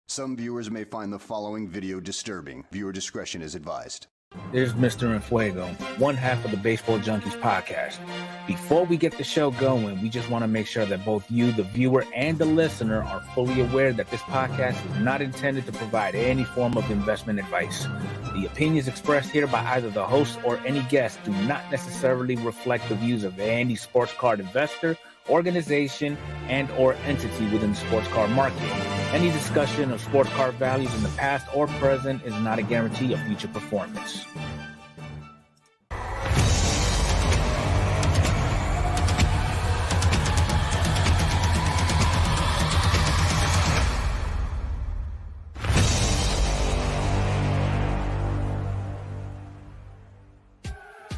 Some viewers may find the following video disturbing. Viewer discretion is advised. There's Mr. Enfuego, one half of the Baseball Junkies podcast. Before we get the show going, we just want to make sure that both you, the viewer, and the listener are fully aware that this podcast is not intended to provide any form of investment advice. The opinions expressed here by either the host or any guest do not necessarily reflect the views of any sports card investor, organization, and or entity within the sports card market. Any discussion of sports card values in the past or present is not a guarantee of future performance.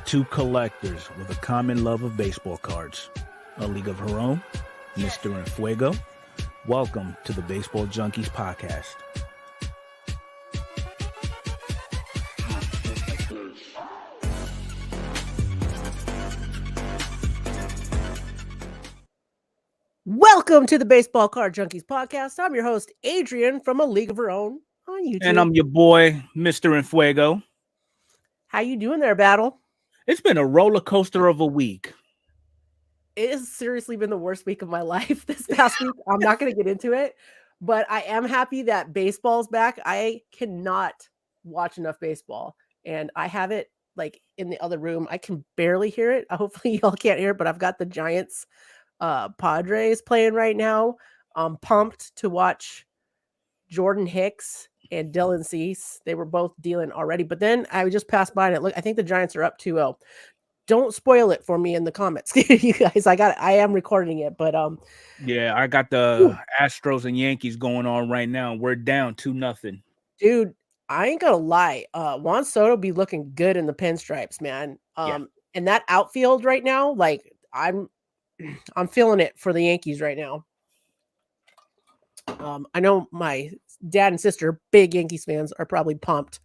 Two collectors with a common love of baseball cards. A league of her own, Mr. Enfuego. Welcome to the Baseball Junkies podcast. Welcome to the Baseball Card Junkies podcast. I'm your host, Adrian, from A League of Her Own on YouTube. And I'm your boy, Mr. Enfuego. How you doing there, Battle? It's been a roller coaster of a week. It has seriously been the worst week of my life this past week. I'm not going to get into it, but I am happy that baseball's back. I cannot watch enough baseball, and I have it like in the other room. I can barely hear it. Hopefully y'all can't hear it, but I've got the Giants Padres playing right now. I'm pumped to watch Jordan Hicks and Dylan Cease. They were both dealing already, but then I just passed by and it looked, I think the Giants are up 2-0. Don't spoil it for me in the comments, you guys. I am recording it, but yeah, I got the Astros and Yankees going on right now. We're down 2-0. Dude, I ain't gonna lie. Juan Soto be looking good in the pinstripes, man. And that outfield right now, like I'm feeling it for the Yankees right now. I know my dad and sister, big Yankees fans, are probably pumped.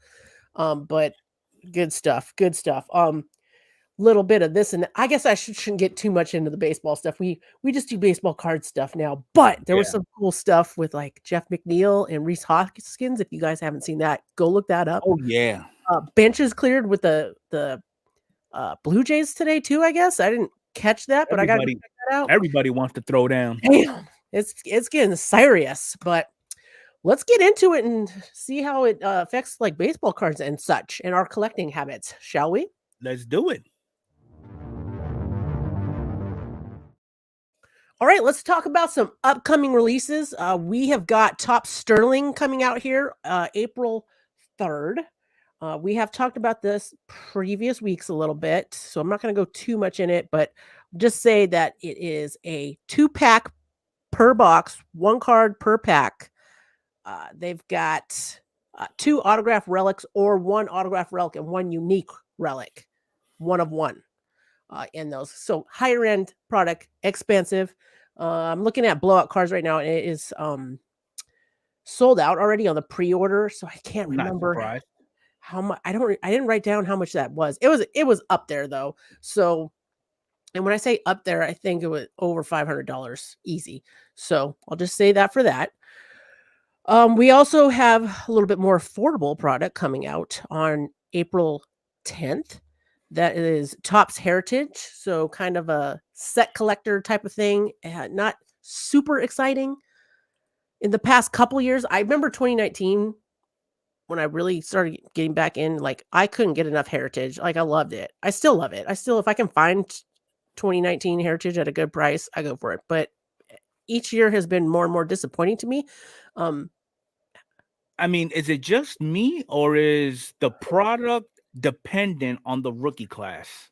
But good stuff. little bit of this, and I guess I shouldn't get too much into the baseball stuff. We just do baseball card stuff now, but there was some cool stuff with like Jeff McNeil and Reese Hoskins. If you guys haven't seen that, go look that up. Oh yeah. Benches cleared with the Blue Jays today too. I guess I didn't catch that, but I got to check that out. Everybody wants to throw down. Damn, it's getting serious, but let's get into it and see how it affects like baseball cards and such and our collecting habits, shall we? Let's do it. All right, let's talk about some upcoming releases. We have got Top Sterling coming out here April 3rd. We have talked about this previous weeks a little bit, so I'm not going to go too much in it, but just say that it is a 2-pack per box, 1 card per pack. They've got 2 autograph relics or 1 autograph relic and 1 unique relic, 1 of 1 in those. So higher end product, expensive. I'm looking at blowout cards right now, and it is sold out already on the pre-order. So I can't remember how much. I didn't write down how much that was. It was up there though. So, and when I say up there, I think it was over $500 easy. So I'll just say that for that. We also have a little bit more affordable product coming out on April 10th. That is Topps Heritage. So kind of a set collector type of thing. Not super exciting. In the past couple years, I remember 2019 when I really started getting back in, like I couldn't get enough Heritage. Like I loved it. I still love it. If I can find 2019 Heritage at a good price, I go for it. But each year has been more and more disappointing to me. I mean, is it just me or is the product dependent on the rookie class?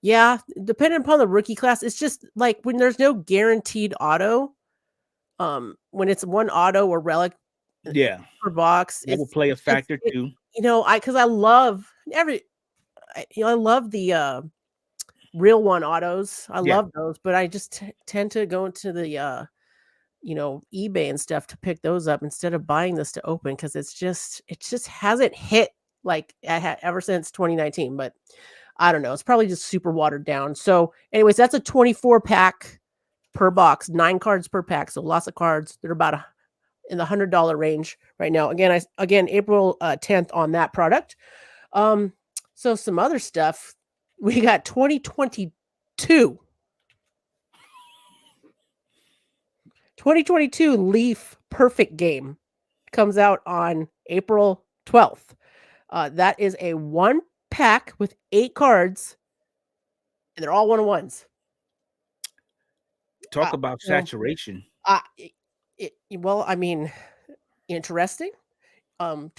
Yeah, depending upon the rookie class, it's just like when there's no guaranteed auto, when it's 1 auto or relic per box, it will play a factor too. You know, because I love I love the real 1 autos. I love those, but I just tend to go into the eBay and stuff to pick those up instead of buying this to open, because it just hasn't hit like I had ever since 2019. But I don't know, it's probably just super watered down. So anyways, that's a 24-pack per box, 9 cards per pack, so lots of cards. They're about in the $100 range right now. Again, April 10th on that product. So some other stuff, we got 2022 Leaf Perfect Game comes out on April 12th. That is a 1-pack with 8 cards, and they're all 1-of-1s. Talk about saturation. Well, I mean, interesting. I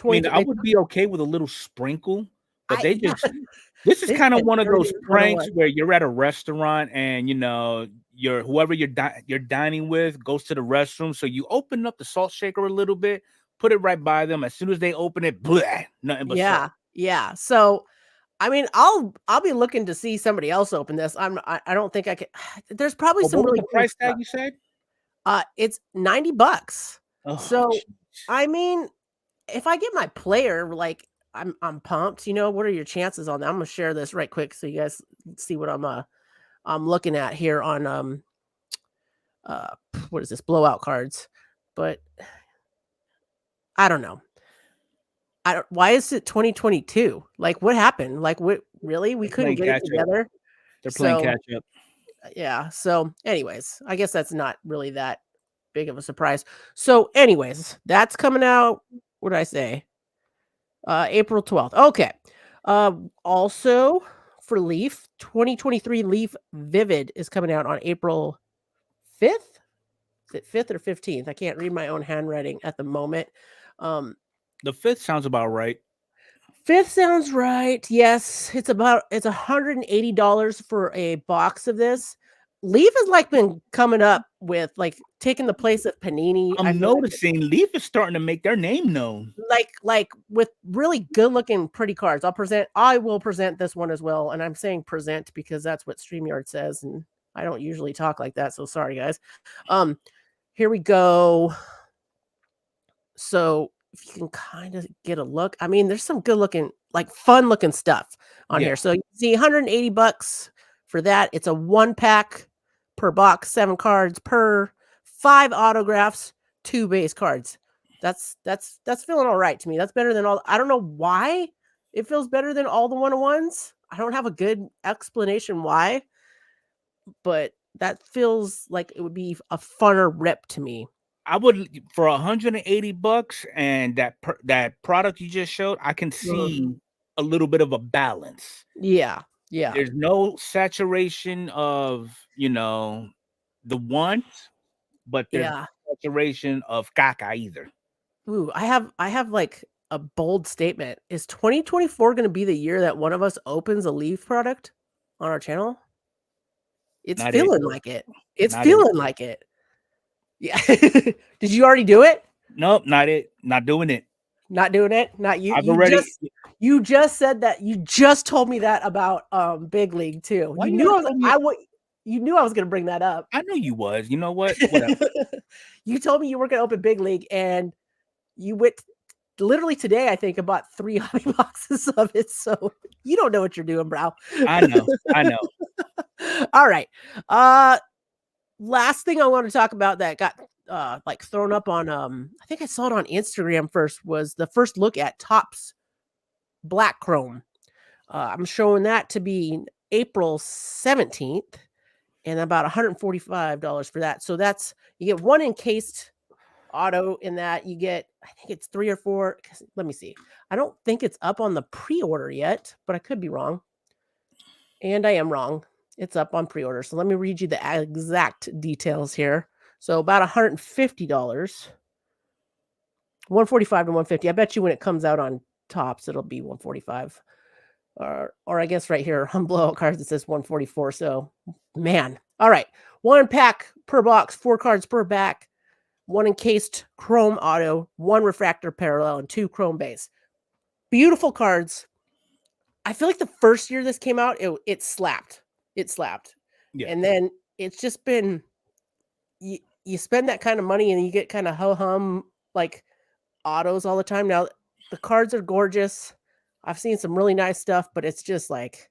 would be okay with a little sprinkle, but this is kind of one of those pranks where you're at a restaurant and whoever you're dining with goes to the restroom, so you open up the salt shaker a little bit, put it right by them. As soon as they open it, bleh, nothing but salt. Yeah. So, I mean, I'll be looking to see somebody else open this. I don't think I can. There's probably some really cool price tag you said. It's $90. Oh, so, geez. I mean, if I get my player, like I'm pumped. What are your chances on that? I'm gonna share this right quick so you guys see what I'm looking at here on what is this, blowout cards. But I don't know. Why is it 2022? Like, what happened? Like, what really? We couldn't get it together. They're playing catch up. Yeah. So, anyways, I guess that's not really that big of a surprise. So, anyways, that's coming out. What did I say? April 12th. Okay. Also for Leaf, 2023 Leaf Vivid is coming out on April 5th. Is it 5th or 15th? I can't read my own handwriting at the moment. The 5th sounds about right. 5th sounds right. Yes, it's $180 for a box of this. Leaf has like been coming up with like taking the place of Panini. I'm noticing Leaf is starting to make their name known. Like with really good looking pretty cards. I will present this one as well. And I'm saying present because that's what StreamYard says. And I don't usually talk like that. So sorry guys. Here we go. So if you can kind of get a look. I mean, there's some good looking, like fun looking stuff on here. So you see $180 for that. It's a 1-pack per box, 7 cards per 5 autographs, 2 base cards. That's feeling all right to me. That's better than all. I don't know why it feels better than all the 1-on-1s. I don't have a good explanation why, but that feels like it would be a funner rip to me. I would, for $180 and that product you just showed, I can see a little bit of a balance. Yeah. There's no saturation of, the want, but there's no saturation of caca either. Ooh, I have like a bold statement. Is 2024 going to be the year that one of us opens a Leaf product on our channel? It's Not feeling it. like it. It's Not feeling like it. Yeah. Did you already do it? Nope, not it. Not doing it. Not doing it. Not you. I've already. You just said that. You just told me that about Big League too. Why You you knew gotta tell me- you knew I was going to bring that up. I knew you was. You know what? Whatever. You told me you were going to open Big League, and you went literally today. I think about 3 hobby boxes of it. So you don't know what you're doing, bro. I know. All right. Last thing I want to talk about that got like thrown up on I think I saw it on Instagram first was the first look at Topps Black Chrome. I'm showing that to be April 17th and about $145 for that. So that's, you get 1 encased auto in that. You get, I think it's 3 or 4. Let me see. I don't think it's up on the pre-order yet, but I could be wrong. And I am wrong. It's up on pre-order. So let me read you the exact details here. So about $150, 145 to 150. I bet you when it comes out on Topps, it'll be 145. Or I guess right here on blowout cards, it says 144. So man. All right. 1 pack per box, 4 cards per back, 1 encased chrome auto, 1 refractor parallel, and 2 chrome base. Beautiful cards. I feel like the first year this came out, it slapped. It slapped. Yeah. And then it's just been, you spend that kind of money and you get kind of ho-hum like autos all the time. Now the cards are gorgeous. I've seen some really nice stuff, but it's just like,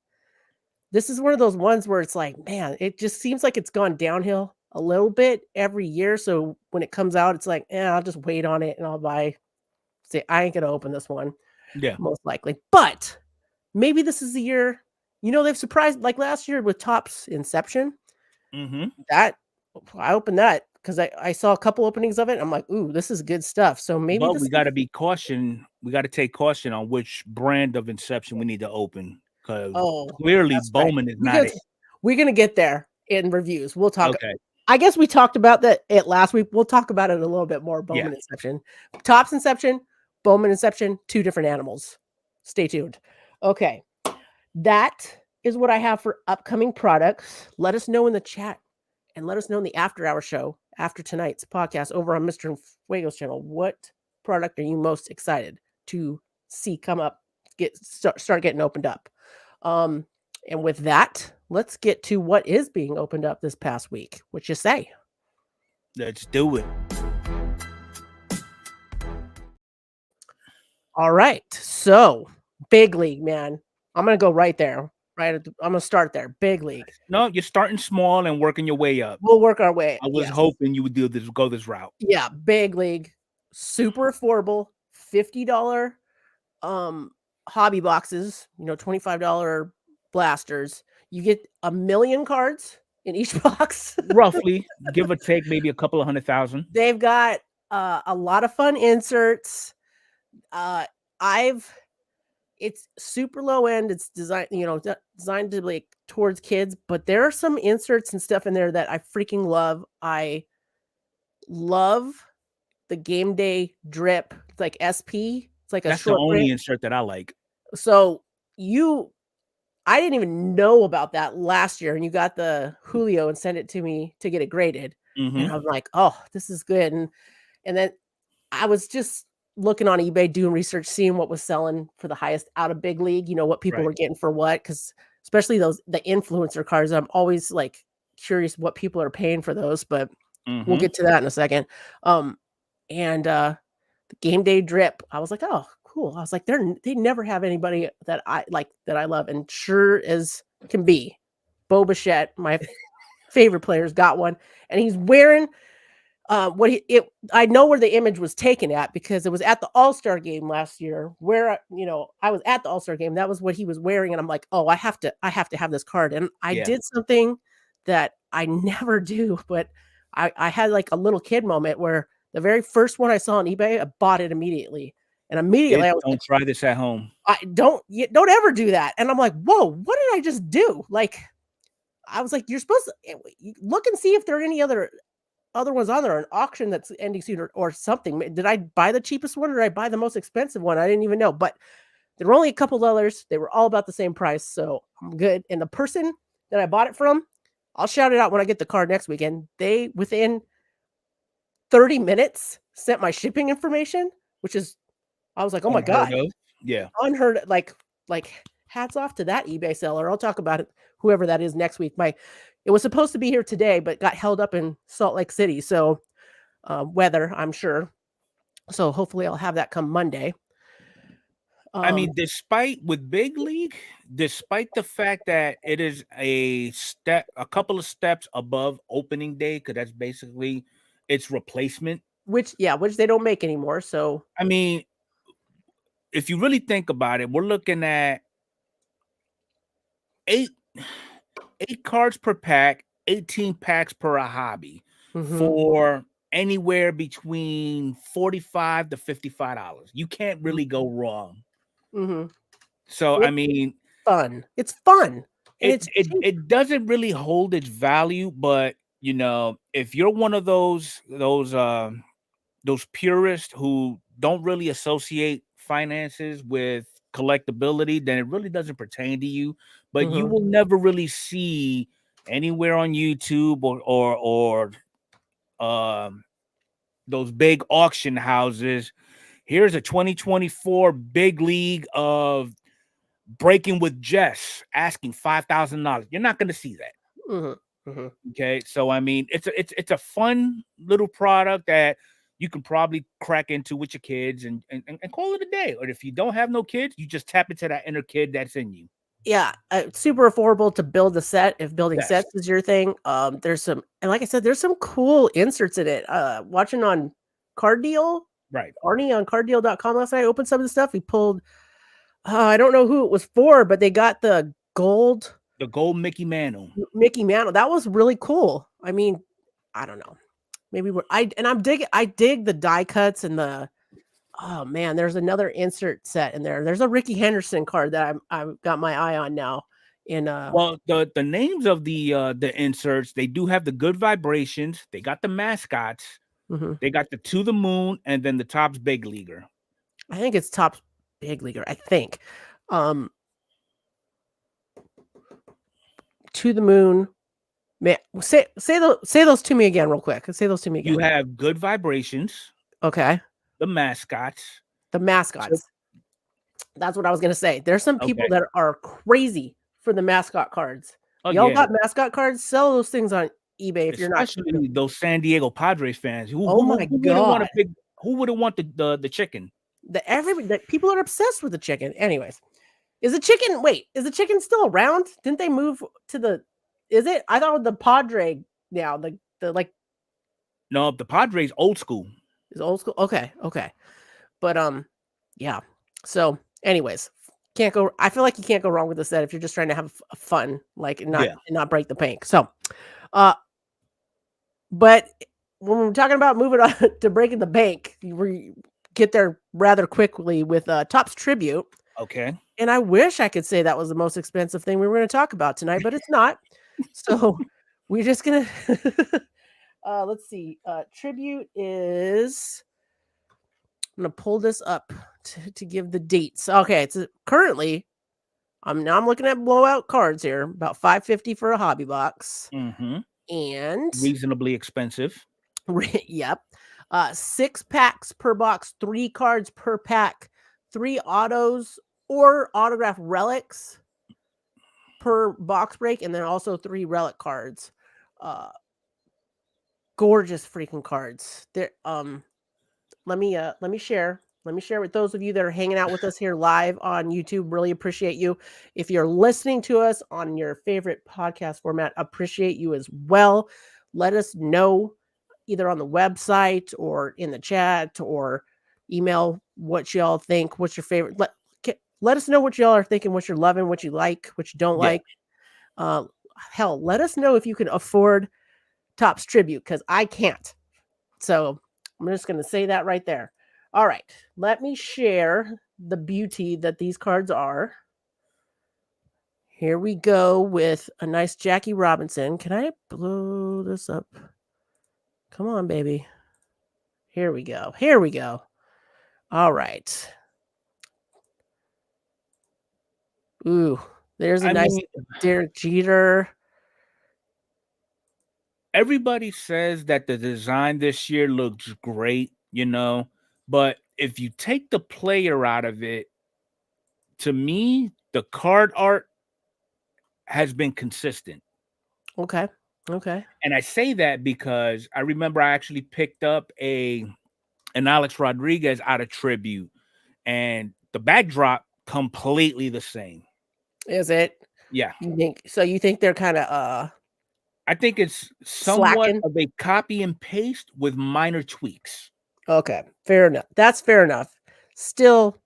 this is one of those ones where it's like, man, it just seems like it's gone downhill a little bit every year. So when it comes out, it's like, I'll just wait on it and I'll buy. Say, I ain't going to open this one. Yeah. Most likely. But maybe this is the year, they've surprised, like last year with Topps Inception. That I opened that because I saw a couple openings of it. I'm like, ooh, this is good stuff. So maybe we got to be caution. We got to take caution on which brand of Inception we need to open because clearly Bowman is not it. We're gonna get there in reviews. We'll talk. Okay. I guess we talked about that last week. We'll talk about it a little bit more. Bowman Inception, Topps Inception, Bowman Inception, 2 different animals. Stay tuned. Okay, that is what I have for upcoming products. Let us know in the chat and let us know in the after-hour show after tonight's podcast over on Mr. Fuego's channel. What product are you most excited to see come up, start getting opened up? And with that, let's get to what is being opened up this past week. What you say? Let's do it. All right. So, Big League, man. I'm going to go right there. I'm going to start there. Big League. No, you're starting small and working your way up. We'll work our way. I was hoping you would go this route. Yeah, Big League. Super affordable. $50 hobby boxes, $25 blasters. You get 1 million cards in each box. Roughly, give or take, maybe a couple of 100,000. They've got a lot of fun inserts. It's super low end. It's designed to like towards kids, but there are some inserts and stuff in there that I freaking love. I love the game day drip. It's like SP. It's like that's the only insert that I like. So I didn't even know about that last year, and you got the Julio and sent it to me to get it graded. And I'm like, oh, this is good. And then I was just looking on eBay, doing research, seeing what was selling for the highest out of Big League, what people were getting for what, because especially the influencer cards, I'm always like curious what people are paying for those, but we'll get to that in a second. And the game day drip. I was like, oh, cool. I was like, they never have anybody that I like that I love, and sure as can be, Bo Bichette, my favorite players, got one, and he's wearing I know where the image was taken at because it was at the All-Star game last year where I was at the All-Star game. That was what he was wearing, and I'm like, oh, I have to have this card. And I did something that I never do, but I had like a little kid moment where the very first one I saw on eBay, I bought it immediately. And immediately I was don't like, try this at home. Don't ever do that. And I'm like, whoa, what did I just do? Like, I was like, you're supposed to look and see if there are any other ones on there, an auction that's ending soon or something. Did I buy the cheapest one or did I buy the most expensive one? I didn't even know, but there were only a couple dollars. They were all about the same price, so I'm good. And the person that I bought it from, I'll shout it out when I get the card next weekend. They, within 30 minutes, sent my shipping information, which is, I was like, oh my God. Yeah. Unheard, like hats off to that eBay seller. I'll talk about it, whoever that is, next week. It was supposed to be here today, but got held up in Salt Lake City. So weather, I'm sure. So hopefully I'll have that come Monday. I mean, despite the fact that it is a couple of steps above opening day, because that's basically its replacement. Which they don't make anymore. So I mean, if you really think about it, we're looking at eight cards per pack, 18 packs per a hobby, for anywhere between $45 to $55. You can't really go wrong. So I mean, fun. It's fun. It doesn't really hold its value, but if you're one of those purists who don't really associate finances with collectability, then it really doesn't pertain to you. But you will never really see anywhere on YouTube or those big auction houses. Here's a 2024 big league of Breaking with Jess asking $5,000. You're not going to see that. Okay, so I mean, it's a fun little product that you can probably crack into with your kids and call it a day. Or if you don't have no kids, you just tap into that inner kid that's in you. Yeah, super affordable to build a set if building sets is your thing. There's some, and like I said, there's some cool inserts in it. Watching on Card Deal, right? Arnie on carddeal.com last night, I opened some of the stuff. He pulled, I don't know who it was for, but they got the gold Mickey Mantle. That was really cool. I mean, I don't know. Maybe I dig the die cuts and the, oh man, there's another insert set in there. There's a Ricky Henderson card that I've got my eye on now. Well, the names of the inserts, they do have the Good Vibrations. They got the mascots. They got the To the Moon, and then the Topps Big Leaguer. I think it's Topps Big Leaguer. I think. To the Moon. Man, say those to me again, real quick. Say those to me again. You have Good Vibrations. Okay. The mascots. That's what I was gonna say. There's some people that are crazy for the mascot cards. Y'all got mascot cards? Sell those things on eBay if you're not. Especially those San Diego Padres fans. Who wouldn't want the chicken? The people are obsessed with the chicken. Anyways, is the chicken still around? Didn't they move to the? Is it? I thought the Padre now. No, the Padres old school. Is old school. Okay. But yeah. So, anyways, can't go. I feel like you can't go wrong with the set if you're just trying to have fun, like not break the bank. So, but when we're talking about moving on to breaking the bank, we get there rather quickly with Topps Tribute. Okay. And I wish I could say that was the most expensive thing we were going to talk about tonight, but it's not. So we're just gonna let's see. Tribute is. I'm gonna pull this up to give the dates. Okay, it's currently. I'm looking at blowout cards here. About $5.50 for a hobby box, and reasonably expensive. Yep. 6 packs per box, 3 cards per pack, 3 autos or autograph relics per box break, and then also 3 relic cards. Gorgeous freaking cards. They're me share. Let me share with those of you that are hanging out with us here live on YouTube. Really appreciate you. If you're listening to us on your favorite podcast format, appreciate you as well. Let us know either on the website or in the chat or email what y'all think. What's your favorite? Let us know what y'all are thinking, what you're loving, what you like, what you don't like. Hell, let us know if you can afford Topps Tribute, because I can't. So I'm just going to say that right there. All right, let me share the beauty that these cards are. Here we go with a nice Jackie Robinson. Can I blow this up? Come on, baby. Here we go. Here we go. All right. Ooh, there's a nice Derek Jeter. Everybody says that the design this year looks great, you know, but if you take the player out of it, to me, the card art has been consistent. Okay. And I say that because I remember I actually picked up an Alex Rodriguez out of Tribute, and the backdrop completely the same. Is it? Yeah. You think they're kind of I think it's somewhat slacking? of a copy and paste with minor tweaks. Okay, fair enough. That's fair enough. Still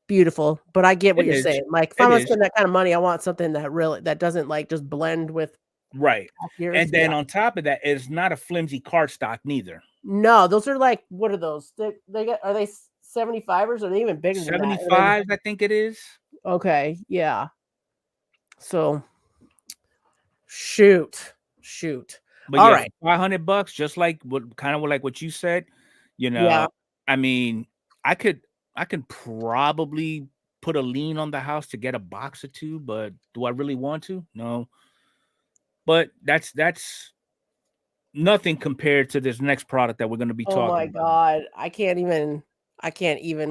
beautiful, but I get what you're saying. Like, if I'm gonna spend that kind of money, I want something that doesn't like just blend with right. And then on top of that, it's not a flimsy card stock neither. No, those are like, what are those? Are they 75ers? Or are they even bigger than that? 75, I think it is. Okay, yeah. So shoot. But all right, $500, just like what you said, you know. Yeah. I mean, I could probably put a lien on the house to get a box or two, but do I really want to? No. But that's nothing compared to this next product that we're going to be talking about. Oh my God, I can't even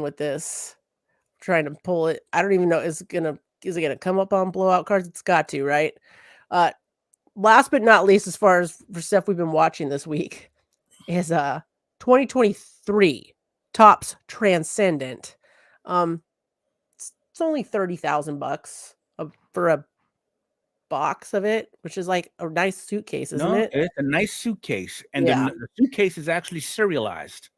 with this. I'm trying to pull it. I don't even know. Is it gonna come up on blowout cards? It's got to, right? Last but not least, as far as for stuff we've been watching this week, is 2023 Topps Transcendent. It's only $30,000 for a box of it, which is like a nice suitcase, isn't it? It's a nice suitcase, and the suitcase is actually serialized.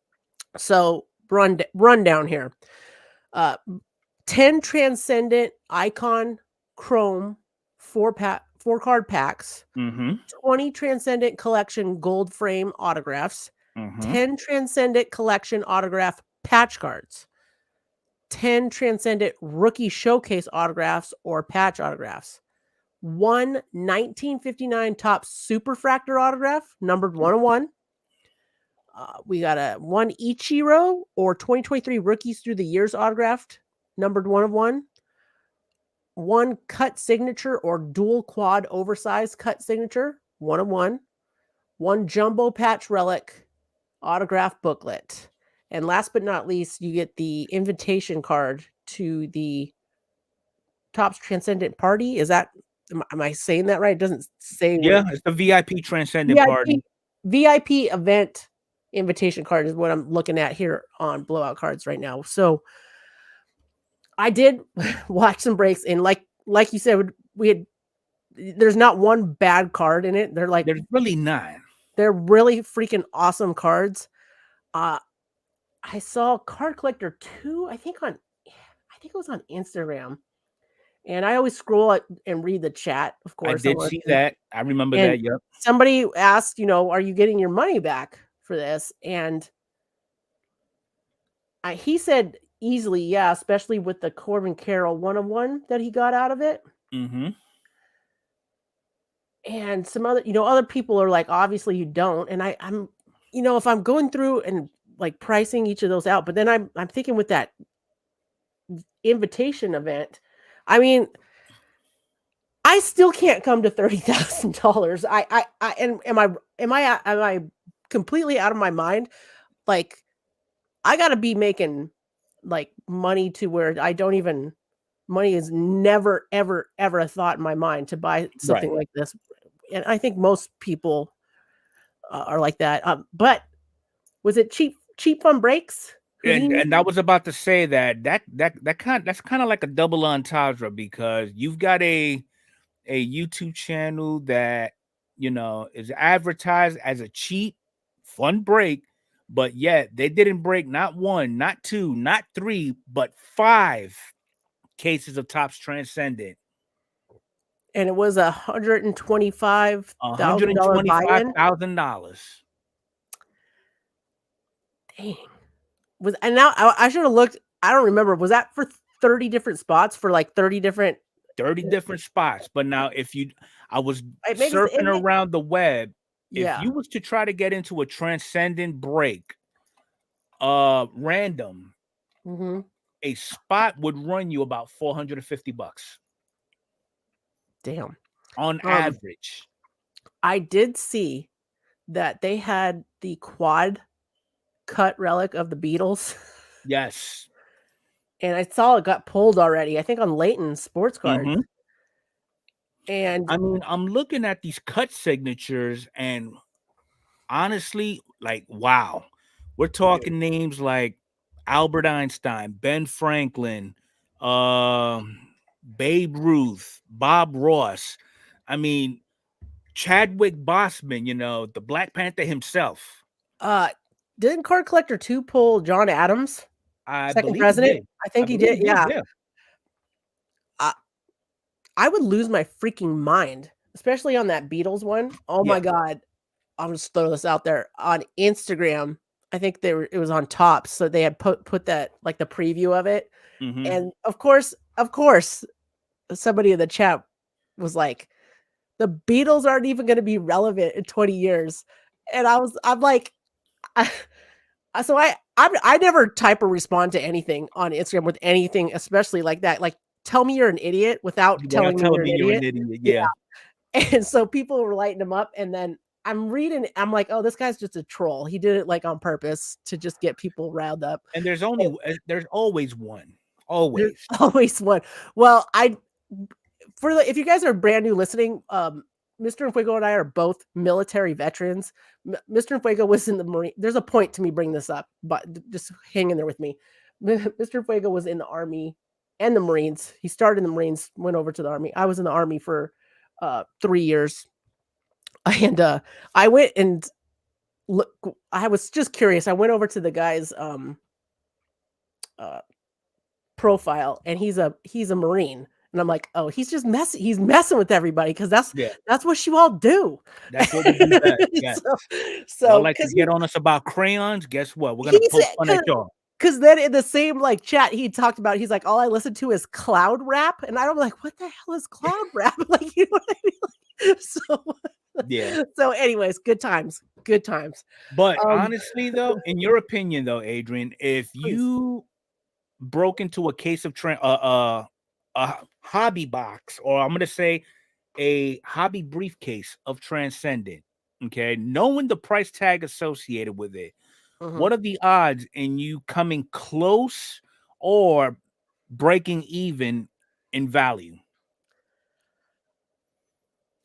So run down here. 10 Transcendent Icon Chrome 4-card packs, 20 Transcendent Collection Gold Frame autographs, 10 Transcendent Collection autograph patch cards, 10 Transcendent Rookie Showcase autographs or patch autographs, 1 1959 Topps Superfractor autograph, numbered 101. We got one Ichiro or 2023 Rookies Through the Years autographed, numbered 1 of 1. 1 cut signature or dual quad oversized cut signature, 1 of 1. 1 jumbo patch relic autograph booklet. And last but not least, you get the invitation card to the Topps Transcendent Party. Is that, am I saying that right? It doesn't say. Yeah, it's the VIP Transcendent Party. VIP event invitation card is what I'm looking at here on blowout cards right now. So I did watch some breaks, and like you said, there's not one bad card in it. There's really not. They're really freaking awesome cards. I saw Card Collector 2, I think it was on Instagram. And I always scroll and read the chat, of course. I did see that. I remember that, yep. Somebody asked, are you getting your money back for this? And he said easily, yeah, especially with the Corbin Carroll 1 of 1 that he got out of it. And some other people are like, obviously you don't. And I'm if I'm going through and like pricing each of those out, but then I'm thinking with that invitation event, I mean, I still can't come to $30,000. Am I completely out of my mind? Like, I got to be making like money to where money is never, ever, ever a thought in my mind to buy something like this. And I think most people are like that. But was it cheap cheap fun breaks. And I was about to say that's kind of like a double entendre, because you've got a YouTube channel that, you know, is advertised as a cheap fun break, but yet they didn't break not one, not two, not three, but 5 cases of Topps Transcendent. And it was $125,000 buy-in. $125,000. Dang. And now I should have looked. I don't remember. Was that for 30 different spots for like 30 different 30 different spots? But now I was maybe surfing around the web. Yeah. If you was to try to get into a Transcendent break, random, a spot would run you about $450 Damn. on average. I did see that they had the quad cut relic of the Beatles. Yes. And I saw it got pulled already, I think on Leighton's sports cards. And I mean, I'm looking at these cut signatures, and honestly, like, wow. We're talking names like Albert Einstein, Ben Franklin, Babe Ruth, Bob Ross. I mean, Chadwick Boseman, you know, the Black Panther himself. Didn't Card Collector 2 pull John Adams? Second president? I think he did. Yeah. I would lose my freaking mind, especially on that Beatles one. Oh my God. I'll just throw this out there on Instagram. I think it was on Topps. So they had put that, like, the preview of it. And of course, somebody in the chat was like, the Beatles aren't even going to be relevant in 20 years. And I'm like, so I never type or respond to anything on Instagram with anything, especially like that. Like, tell me you're an idiot without telling me you're an idiot. Yeah. And so people were lighting them up, and then I'm reading, I'm like, oh, this guy's just a troll. He did it like on purpose to just get people riled up. And there's always one. Always. There's always one. Well, if you guys are brand new listening, Mr. Enfuego and I are both military veterans. Mr. Enfuego was in the Marine. There's a point to me bringing this up, but just hang in there with me. Mr. Enfuego was in the Army and the Marines. He started in the Marines, went over to the Army. I was in the Army for 3 years. And I went and look. I was just curious. I went over to the guy's profile, and he's a Marine. And I'm like, oh, he's just messing. He's messing with everybody, because that's what you all do. That's what we do best. Yes. So like to get on us about crayons. Guess what? We're gonna poke fun at y'all. Because then in the same like chat, he talked about, he's like, all I listen to is cloud rap, and I'm like, what the hell is cloud rap? Like, you know what I mean? So anyways, good times. But honestly, though, in your opinion, though, Adrian, if you broke into a case of a hobby box, or I'm going to say a hobby briefcase of Transcendent, okay, knowing the price tag associated with it, what are the odds in you coming close or breaking even in value?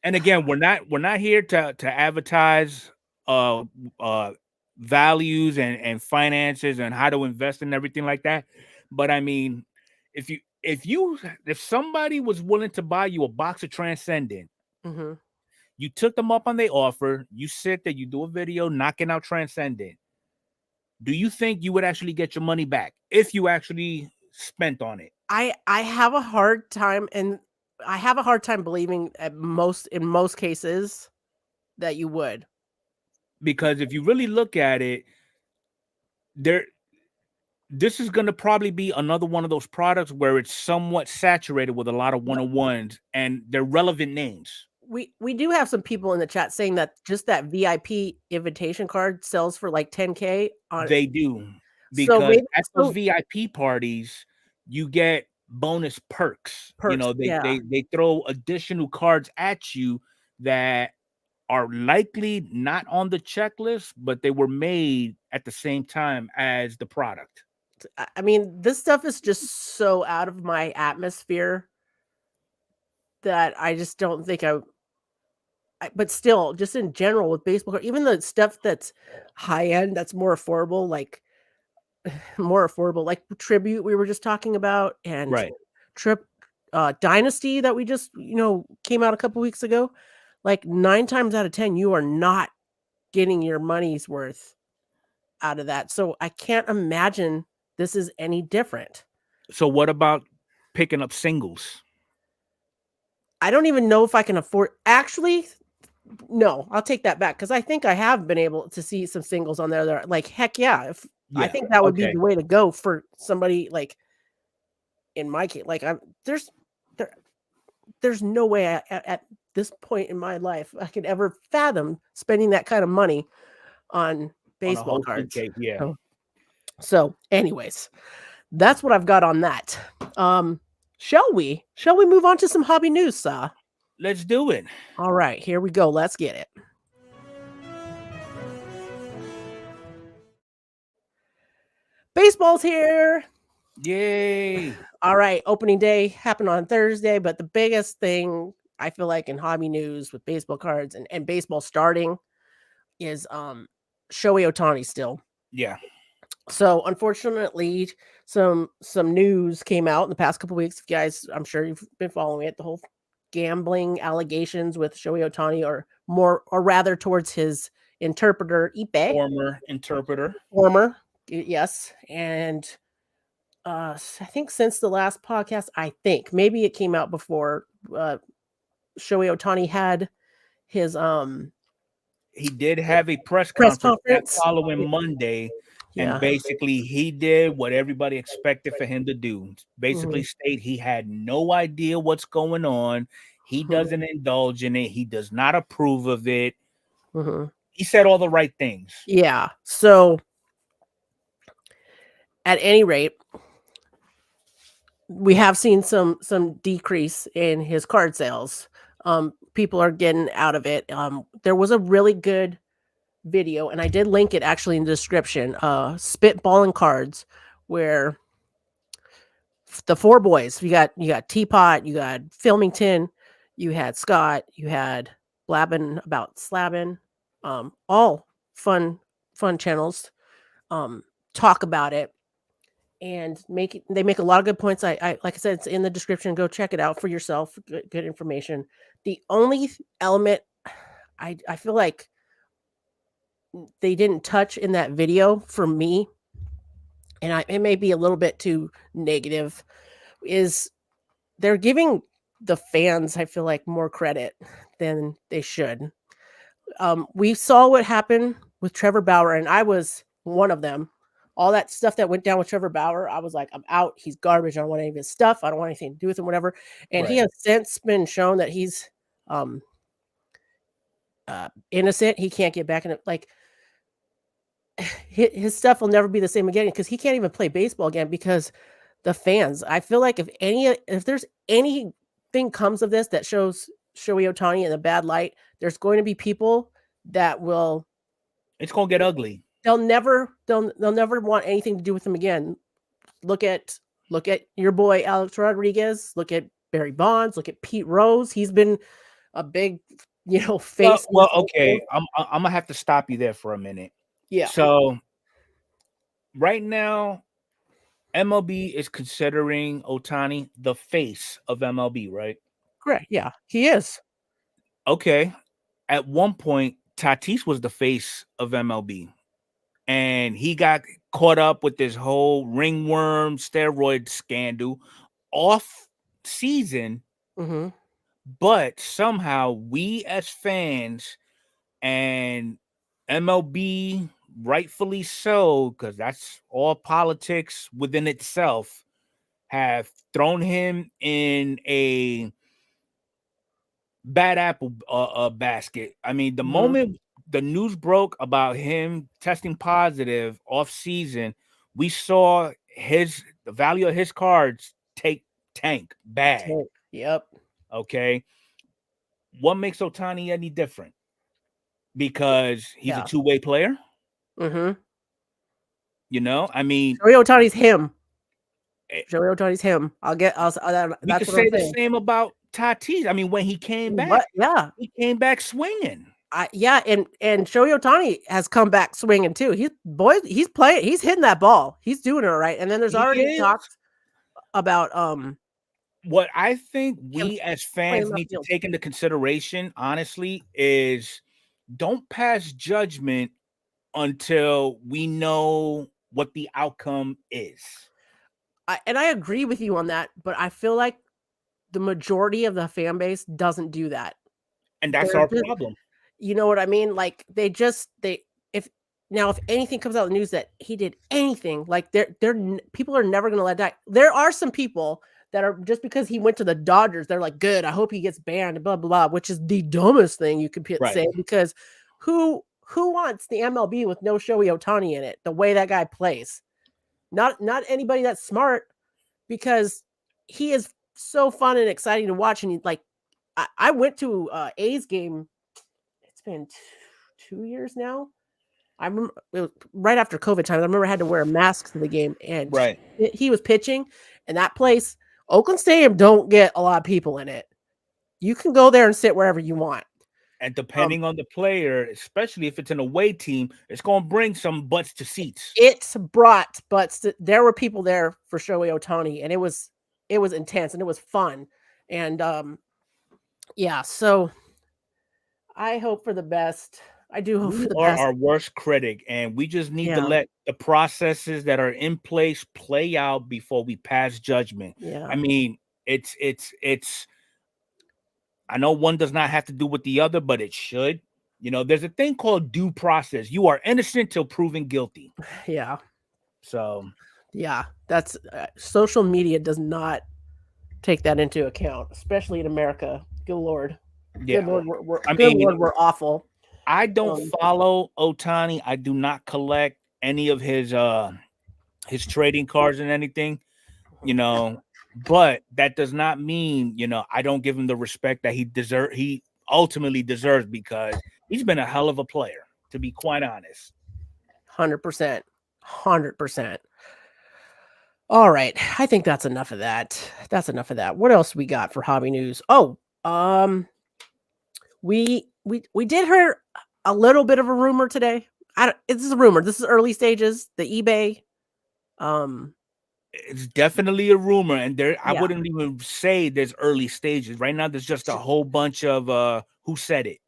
And again, we're not here to advertise values and finances and how to invest and everything like that. But I mean, if somebody was willing to buy you a box of Transcendent, you took them up on their offer, you sit there, you do a video knocking out Transcendent, do you think you would actually get your money back if you actually spent on it? I have a hard time, and I have a hard time believing in most cases that you would. Because if you really look at it, this is going to probably be another one of those products where it's somewhat saturated with a lot of one-on-ones, and they're relevant names. We do have some people in the chat saying that just that VIP invitation card sells for like $10K. They do, because at those VIP parties, you get bonus perks. You know, they throw additional cards at you that are likely not on the checklist, but they were made at the same time as the product. I mean, this stuff is just so out of my atmosphere that I just don't think but still, just in general with baseball, even the stuff that's high end, that's more affordable, like Tribute we were just talking about, and Right. Dynasty that we just came out a couple weeks ago. Like 9 times out of 10, you are not getting your money's worth out of that. So I can't imagine this is any different. So what about picking up singles? I don't even know if I can afford. Actually, no, I'll take that back because I think I have been able to see some singles on there that are like, heck yeah. I think that would be the way to go for somebody like in my case. Like there's no way at this point in my life I could ever fathom spending that kind of money on baseball cards. Yeah. So anyways, that's what I've got on that. Shall we move on to some hobby news, Sa? Let's do it. All right, here we go. Let's get it. Baseball's here. Yay. All right, opening day happened on Thursday, but the biggest thing I feel like in hobby news with baseball cards and baseball starting is Shohei Ohtani still. Yeah. So unfortunately, some news came out in the past couple weeks. You guys, I'm sure you've been following it. The whole gambling allegations with Shohei Ohtani, or rather towards his interpreter, Ipe. Former interpreter. Yes. And I think since the last podcast, I think maybe it came out before Shohei Ohtani had his he did have a press conference that following Monday. Yeah. And basically he did what everybody expected for him to do. Basically state he had no idea what's going on. He doesn't indulge in it. He does not approve of it. He said all the right things. Yeah. So at any rate, we have seen some decrease in his card sales. People are getting out of it. There was a really good video, and I did link it actually in the description. Spitballing cards, where the 4 boys, you got Teapot, you got Filmington, you had Scott, you had blabbing about Slabbed, all fun channels talk about it and they make a lot of good points. I like I said, it's in the description. Go check it out for yourself. Good information. The only element I feel like they didn't touch in that video for me, and it may be a little bit too negative, is they're giving the fans, I feel like, more credit than they should. We saw what happened with Trevor Bauer, and I was one of them. All that stuff that went down with Trevor Bauer, I was like, I'm out. He's garbage. I don't want any of his stuff. I don't want anything to do with him, whatever. And he has since been shown that he's innocent. He can't get back in it. Like, his stuff will never be the same again because he can't even play baseball again because the fans. I feel like if there's anything comes of this that shows Shohei Ohtani in a bad light, there's going to be people that will. It's going to get ugly. They'll never want anything to do with him again. Look at your boy Alex Rodriguez. Look at Barry Bonds. Look at Pete Rose. He's been a big, face. Well, okay. I'm gonna have to stop you there for a minute. Yeah. So right now, MLB is considering Ohtani the face of MLB, right? Correct. Yeah, he is. Okay. At one point, Tatis was the face of MLB. And he got caught up with this whole ringworm steroid scandal off season. But somehow we as fans and MLB, rightfully so, because that's all politics within itself, have thrown him in a bad apple basket. I mean, the moment the news broke about him testing positive off season, we saw the value of his cards tank bad. Yep. Okay. What makes Ohtani any different? Because he's a two-way player. I mean, I mean, Shohei Ohtani's him. Shohei Ohtani's him. We That's could what I'm say the saying. same about Tatis. I mean, when he came back, But yeah, he came back swinging. and Shohei Ohtani has come back swinging too. He's playing. He's hitting that ball. He's doing it all right. And then there's He already is. talks about What I think him we as playing fans left need to field. take into consideration, honestly, is don't pass judgment until we know what the outcome is. And I agree with you on that, but I feel like the majority of the fan base doesn't do that. And that's They're our just- problem. You know what I mean? Like if anything comes out in the news that he did anything, like people are never going to let that. There are some people that are just because he went to the Dodgers, they're like, good. I hope he gets banned, blah, blah, blah, which is the dumbest thing you could Right. say because who wants the MLB with no Shohei Ohtani in it? The way that guy plays, not anybody that's smart because he is so fun and exciting to watch. And I went to A's game. It's been 2 years now. I remember it was right after COVID time. I remember I had to wear a mask to the game, and Right. he was pitching, and that place, Oakland Stadium, don't get a lot of people in it. You can go there and sit wherever you want. And depending on the player, especially if it's an away team, it's going to bring some butts to seats. It's brought butts. There were people there for Shohei Ohtani, and it was intense and it was fun. And yeah, so I hope for the best. I do hope for the We are best. our worst critic, and we just need to Yeah. let the processes that are in place play out before we pass judgment. Yeah. I mean, it's I know one does not have to do with the other, but it should. You know, there's a thing called due process. You are innocent till proven guilty. Yeah. So, yeah, that's social media does not take that into account, especially in America. Good Lord. yeah. Good Lord, we're awful. I don't follow Ohtani. I do not collect any of his trading cards and anything, you know, but that does not mean, you know, I don't give him the respect that he ultimately deserves because he's been a hell of a player, to be quite honest. 100%. 100%. All right. I think that's enough of that. What else we got for hobby news? Oh, we did hear a little bit of a rumor today. This is a rumor. This is early stages. The eBay. It's definitely a rumor, and I Yeah. wouldn't even say there's early stages. Right now, there's just a whole bunch of who said it.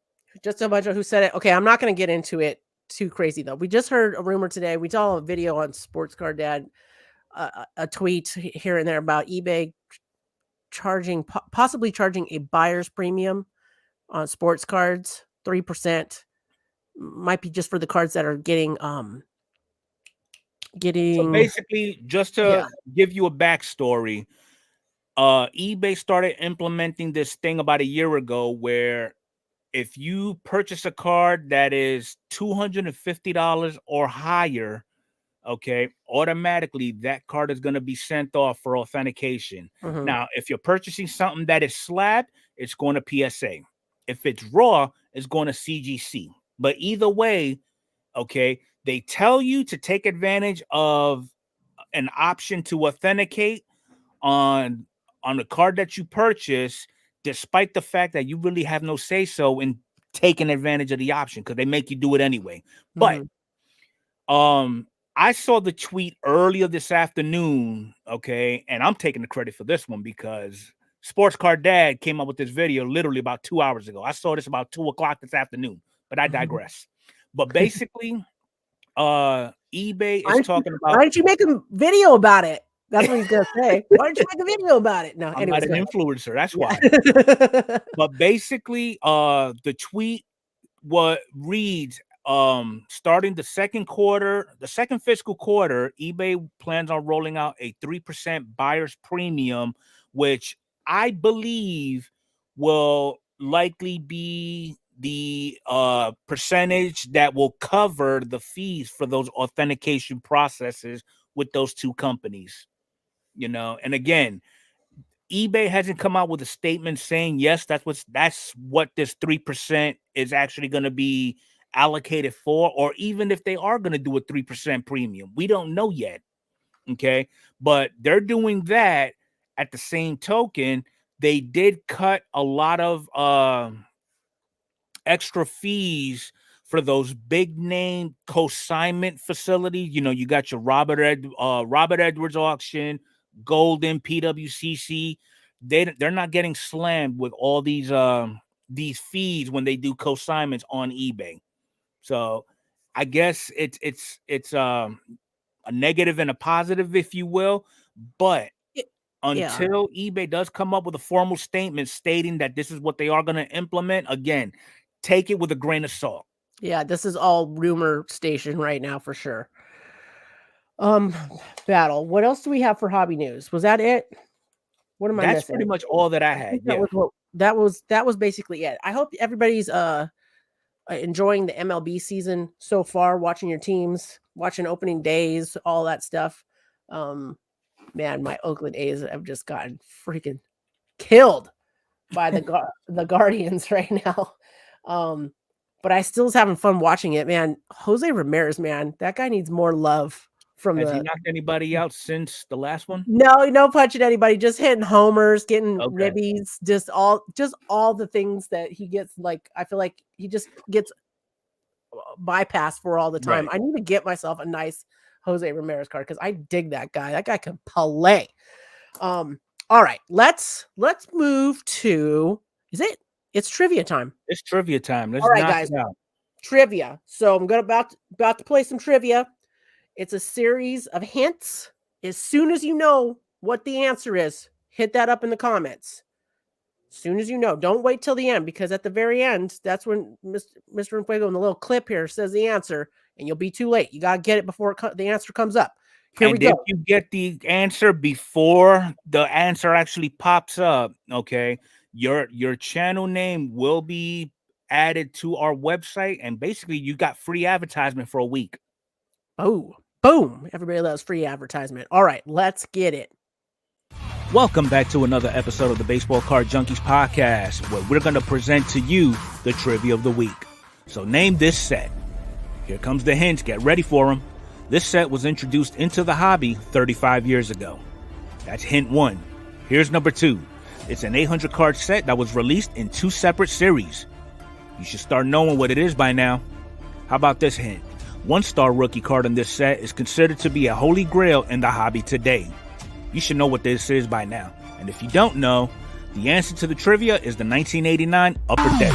Just a bunch of who said it. Okay, I'm not going to get into it too crazy though. We just heard a rumor today. We saw a video on Sports Card Dad, a tweet here and there about eBay possibly charging a buyer's premium on sports cards, 3%. Might be just for the cards that are getting So basically, just to give you a backstory, eBay started implementing this thing about a year ago where if you purchase a card that is $250 or higher, okay, automatically that card is going to be sent off for authentication. Now, if you're purchasing something that is slabbed, it's going to PSA. If it's raw, it's going to CGC. But either way, okay, they tell you to take advantage of an option to authenticate on the card that you purchase, despite the fact that you really have no say so in taking advantage of the option because they make you do it anyway. But I saw the tweet earlier this afternoon, okay, and I'm taking the credit for this one because Sports Card Dad came up with this video literally about 2 hours ago. I saw this about 2:00 this afternoon, but I digress. But basically, eBay is talking about. Why didn't you make a video about it? That's what he's gonna say. Why didn't you make a video about it? No, I'm not an influencer. That's why. But basically, the tweet reads, starting the second fiscal quarter, eBay plans on rolling out a 3% buyer's premium, which I believe will likely be the percentage that will cover the fees for those authentication processes with those two companies. You know, and again, eBay hasn't come out with a statement saying yes, that's what this 3% is actually going to be allocated for, or even if they are going to do a 3% premium. We don't know yet. Okay. But they're doing that at the same token. They did cut a lot of extra fees for those big name consignment facilities. You know, you got your Robert Edwards auction, Golden, PWCC. They're not getting slammed with all these fees when they do consignments on eBay. So I guess it's a negative and a positive, if you will, but until eBay does come up with a formal statement stating that this is what they are going to implement, again, take it with a grain of salt. Yeah, this is all rumor station right now for sure. Battle. What else do we have for hobby news? Was that it? What am I missing? That's pretty much all that I had. That was basically it. I hope everybody's enjoying the MLB season so far, watching your teams, watching opening days, all that stuff. Man, my Oakland A's have just gotten freaking killed by the Guardians right now. But I still was having fun watching it, man. Jose Ramirez, man, that guy needs more love from Has he knocked anybody out since the last one? No punching anybody, just hitting homers, getting ribbies, just all the things that he gets. Like, I feel like he just gets bypassed for all the time. Right. I need to get myself a nice Jose Ramirez card because I dig that guy. That guy can play. All right, let's move to it's trivia time. It's trivia time. Let's all right, guys. Trivia. So I'm about to play some trivia. It's a series of hints. As soon as you know what the answer is, hit that up in the comments. As soon as you know, don't wait till the end, because at the very end, that's when Mr. Fuego in the little clip here says the answer, and you'll be too late. You got to get it before the answer comes up. Here we go. If you get the answer before the answer actually pops up, okay, your channel name will be added to our website, and basically you got free advertisement for a week. Oh, boom. Everybody loves free advertisement. All right, let's get it. Welcome back to another episode of the Baseball Card Junkies podcast, where we're going to present to you the trivia of the week. So name this set. Here comes the hints. Get ready for them. This set was introduced into the hobby 35 years ago. That's hint 1. Here's number 2. It's an 800 card set that was released in 2 separate series. You should start knowing what it is by now. How about this hint? 1-star rookie card in this set is considered to be a holy grail in the hobby today. You should know what this is by now. And if you don't know, the answer to the trivia is the 1989 Upper Deck.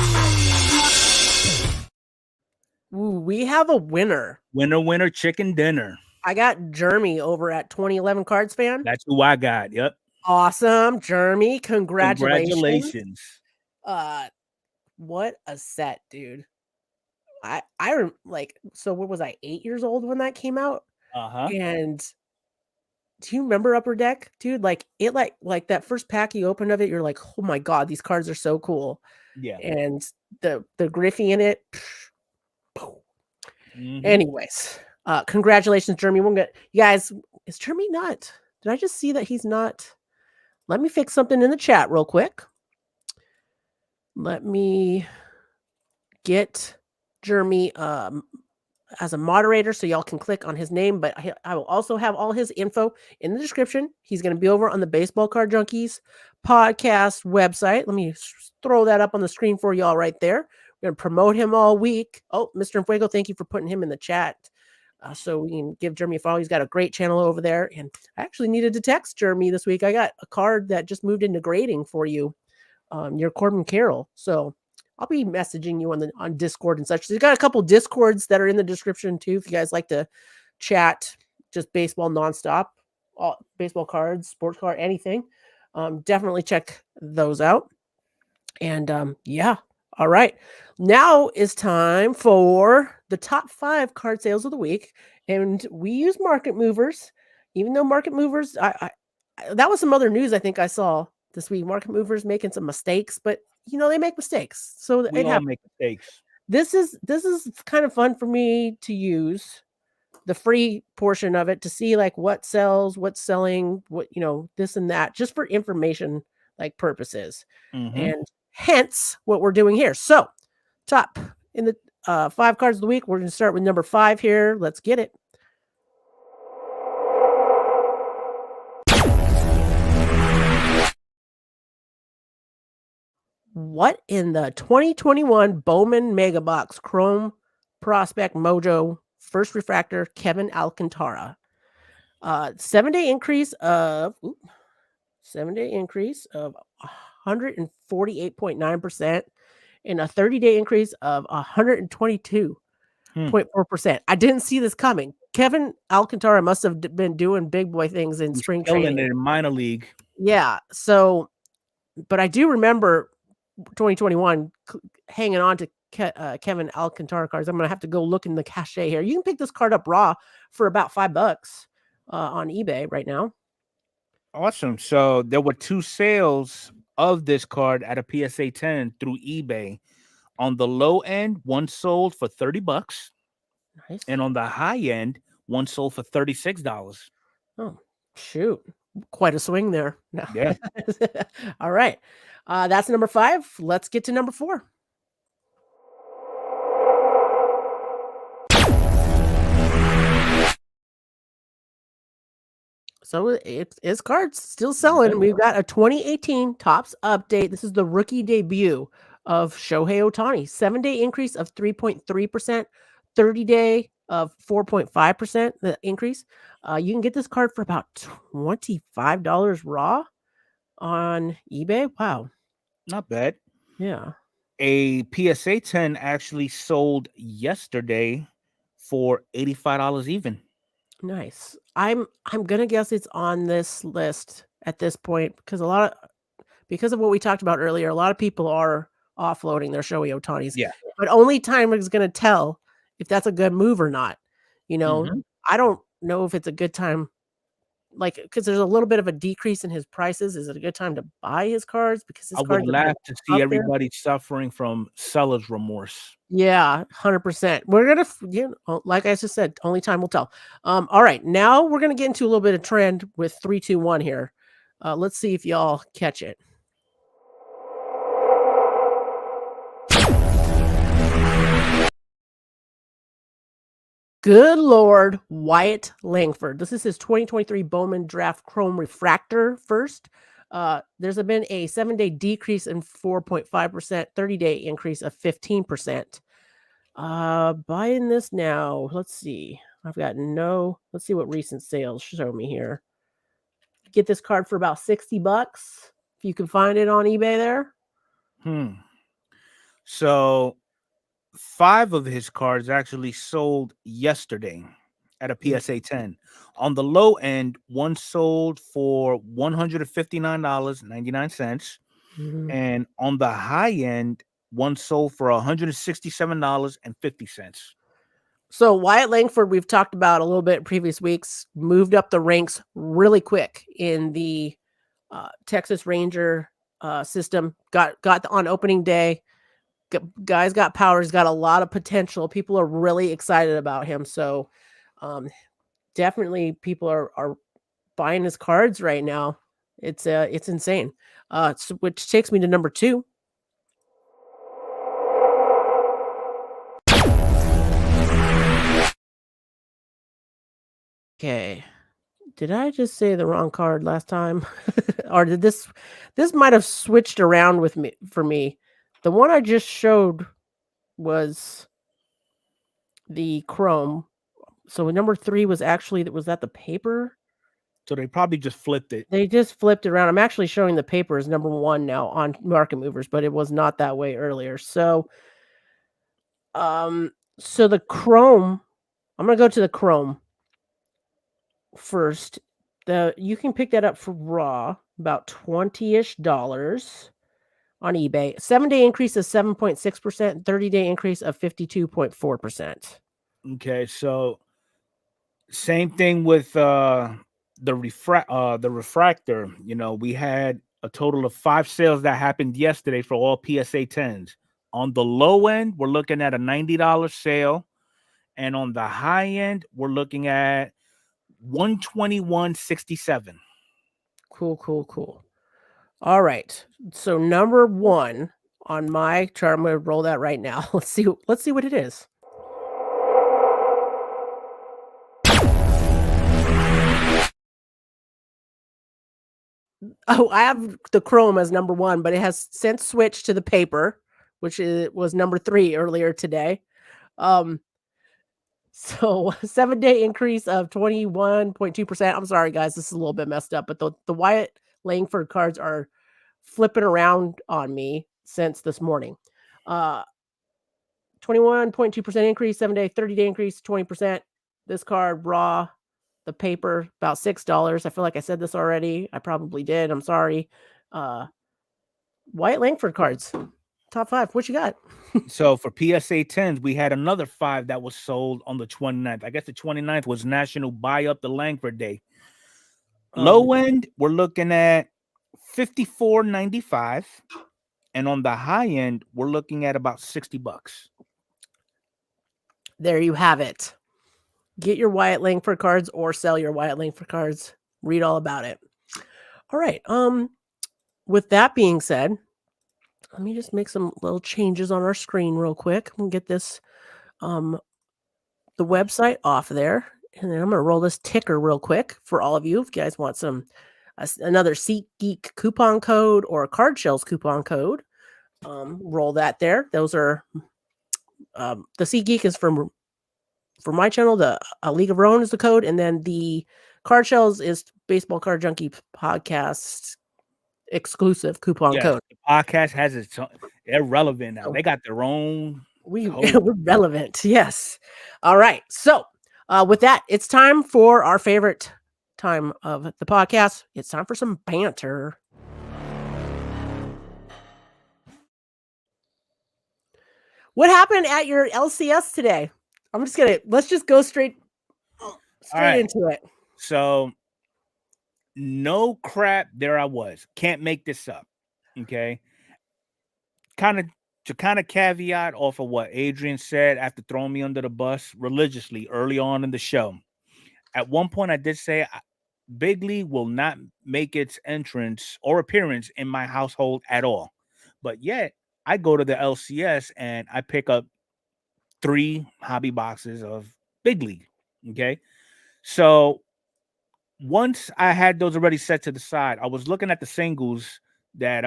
Ooh, we have a winner. Winner, chicken dinner. I got Jeremy over at 2011 Cards Fan. That's who I got. Yep. Awesome, Jeremy. Congratulations. What a set, dude. I so what was I, 8 years old when that came out? Uh-huh. And do you remember Upper Deck, dude? Like it, like that first pack you opened of it, you're like, oh my god, these cards are so cool. Yeah. And the Griffey in it. Mm-hmm. Anyways, congratulations, Jeremy. You guys, is Jeremy not? Did I just see that he's not? Let me fix something in the chat real quick. Let me get Jeremy as a moderator so y'all can click on his name, but I will also have all his info in the description. He's going to be over on the Baseball Card Junkies podcast website. Let me throw that up on the screen for y'all right there. We're going to promote him all week. Oh, Mr. Fuego, thank you for putting him in the chat. So we can give Jeremy a follow. He's got a great channel over there. And I actually needed to text Jeremy this week. I got a card that just moved into grading for you. Your Corbin Carroll. So I'll be messaging you on Discord and such. So you got a couple Discords that are in the description too. If you guys like to chat, just baseball nonstop, all baseball cards, sports card, anything. Definitely check those out. And yeah. All right. Now is time for the top 5 card sales of the week. And we use Market Movers, even though Market Movers, I that was some other news I think I saw this week. Market Movers making some mistakes, but they make mistakes. So we all make mistakes. This is kind of fun for me to use the free portion of it to see like what sells, what's selling, what, this and that, just for information like purposes. Mm-hmm. And hence what we're doing here. So top in the 5 cards of the week, we're going to start with number 5 here. Let's get it. What in the 2021 Bowman Mega Box Chrome Prospect Mojo First Refractor Kevin Alcantara? 7-day increase of 7-day increase of 148.9% and a 30-day increase of 122.4%. I didn't see this coming. Kevin Alcantara must have been doing big boy things in He's spring killing training. it in minor league. Yeah. So, but I do remember 2021 hanging on to Kevin Alcantara cards. I'm going to have to go look in the cache here. You can pick this card up raw for about $5 on eBay right now. Awesome. So there were 2 sales of this card at a PSA 10 through eBay. On the low end, one sold for $30. Nice. And on the high end, one sold for $36. Oh, shoot. Quite a swing there. Yeah. All right. That's number 5. Let's get to number 4. So it's cards still selling. We've got a 2018 Topps update. This is the rookie debut of Shohei Ohtani. 7-day increase of 3.3%, 30-day of 4.5% the increase. You can get this card for about $25 raw on eBay. Wow. Not bad. Yeah. A PSA 10 actually sold yesterday for $85 even. Nice. I'm gonna guess it's on this list at this point because because of what we talked about earlier, a lot of people are offloading their Shohei Ohtanis. Yeah. But only time is gonna tell if that's a good move or not. You know, I don't know if it's a good time, like, because there's a little bit of a decrease in his prices. Is it a good time to buy his cards? Because his I would cards have been laugh to up see there. everybody suffering from seller's remorse. Yeah, 100%. We're gonna, like I just said, only time will tell. All right, now we're gonna get into a little bit of trend with 3, 2, 1 here. Let's see if y'all catch it. Good Lord, Wyatt Langford. This is his 2023 Bowman Draft Chrome Refractor first. There's been a 7-day decrease in 4.5%, 30-day increase of 15%. Buying this now. Let's see. Let's see what recent sales show me here. Get this card for about $60 if you can find it on eBay there. So 5 of his cards actually sold yesterday at a PSA 10. On the low end, one sold for $159.99. And on the high end, one sold for $167.50. So Wyatt Langford, we've talked about a little bit in previous weeks, moved up the ranks really quick in the Texas Ranger system. Got on opening day. Guy's got power. He's got a lot of potential. People are really excited about him. So definitely people are buying his cards right now. It's insane. Which takes me to number 2. Okay. Did I just say the wrong card last time? Or did this might have switched around for me. The one I just showed was the Chrome. So number 3 was that the paper? So they probably just flipped it. They just flipped it around. I'm actually showing the paper as number 1 now on Market Movers, but it was not that way earlier. So so the Chrome, I'm going to go to the Chrome first. You can pick that up for raw, about $20-ish on eBay. 7-day increase of 7.6%, 30-day increase of 52.4%. Okay, so same thing with the refractor. You know, we had a total of 5 sales that happened yesterday for all PSA 10s. On the low end, we're looking at a $90 sale, and on the high end, we're looking at $121.67. Cool. All right. So number 1 on my chart, I'm going to roll that right now. Let's see what it is. Oh, I have the Chrome as number 1, but it has since switched to the paper, which was number 3 earlier today. So 7-day increase of 21.2%. I'm sorry, guys, this is a little bit messed up, but the Wyatt Langford cards are flipping around on me since this morning. 21.2% increase, 7-day, 30-day increase, 20%. This card, raw, the paper, about $6. I feel like I said this already. I probably did. I'm sorry. Wyatt Langford cards, top 5. What you got? So for PSA 10s, we had another 5 that was sold on the 29th. I guess the 29th was National Buy Up the Langford Day. Low end, we're looking at $54.95, and on the high end, we're looking at about $60. There you have it. Get your Wyatt Langford cards or sell your Wyatt Langford cards. Read all about it. All right. With that being said, let me just make some little changes on our screen real quick. We'll get this the website off there. And then I'm going to roll this ticker real quick for all of you. If you guys want another SeatGeek coupon code or a Card Shells coupon code, roll that there. Those are the SeatGeek is for my channel. The League of Our Own is the code, and then the Card Shells is Baseball Card Junkie podcast exclusive coupon code. The podcast has its own. They're relevant now. They got their own. We're relevant. Yes. All right. So with that, it's time for our favorite time of the podcast. It's time for some banter. What happened at your LCS today? Let's just go straight into it. So no crap, there I was. Can't make this up. Okay. To caveat off of what Adrian said after throwing me under the bus religiously early on in the show. At one point I did say Big League will not make its entrance or appearance in my household at all. But yet I go to the LCS and I pick up 3 hobby boxes of Big League. Okay. So once I had those already set to the side, I was looking at the singles that